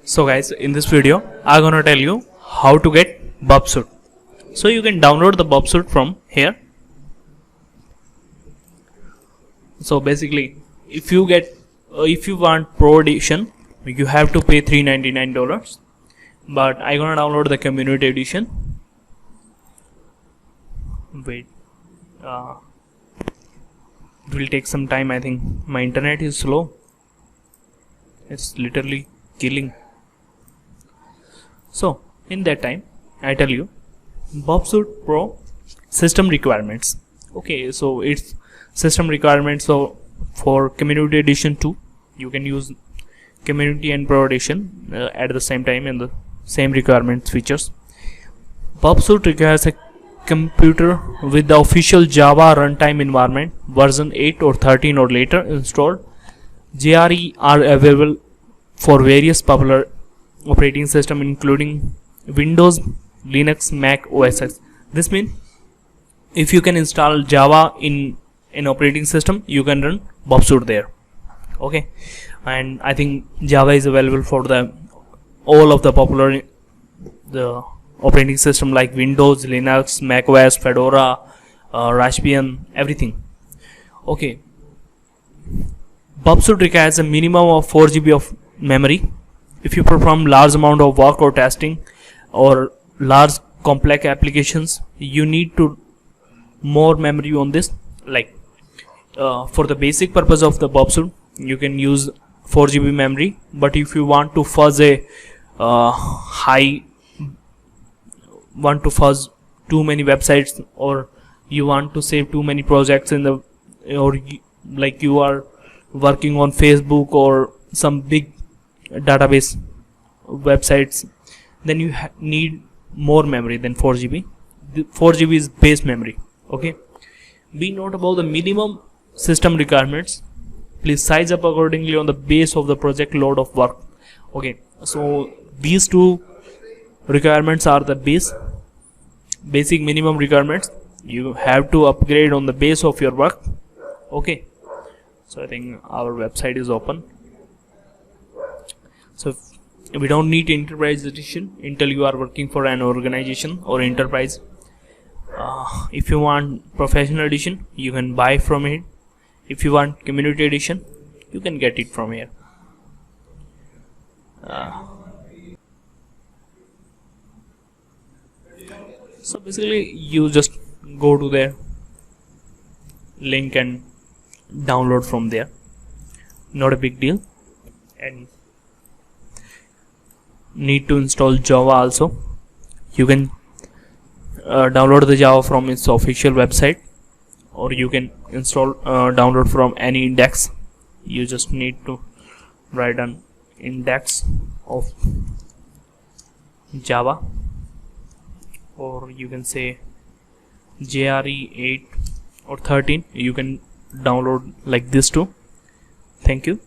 So guys, in this video I'm gonna tell you how to get Burp Suite. So you can download the Burp Suite from here. So basically, if you want Pro Edition, you have to pay $399. But I'm gonna download the Community Edition. Wait, it will take some time. I think my internet is slow. It's literally killing. So in that time, I tell you Burp Suite Pro system requirements. Okay, so it's system requirements. So for Community Edition 2, you can use Community and Pro Edition at the same time and the same requirements features. Burp Suite requires a computer with the official Java runtime environment version 8 or 13 or later installed. JRE are available for various popular operating systems including Windows, Linux, Mac OS X. This means if you can install Java in an operating system, you can run Burp Suite there. Okay, and I think Java is available for the all of the popular operating system like Windows, Linux, Mac OS, Fedora, Raspbian, everything. Okay, Burp Suite requires a minimum of 4 GB of memory. If you perform large amount of work or testing or large complex applications, you need to more memory on this. Like for the basic purpose of the Burp Suite, you can use 4 GB memory. But if you want to fuzz too many websites, or you want to save too many projects in the, or like you are working on Facebook or some big database websites, then you need more memory than 4 GB. The 4 GB is base memory. Okay, be note about the minimum system requirements. Please size up accordingly on the base of the project load of work. Okay, so these two requirements are the basic minimum requirements. You have to upgrade on the base of your work. Okay, so I think our website is open. So we don't need enterprise edition until you are working for an organization or enterprise. If you want professional edition, you can buy from it. If you want community edition, you can get it from here. So basically, you just go to their link and download from there. Not a big deal. And need to install Java also. You can download the Java from its official website, or you can install download from any index. You just need to write an index of Java, or you can say JRE 8 or 13. You can download like this too. Thank you.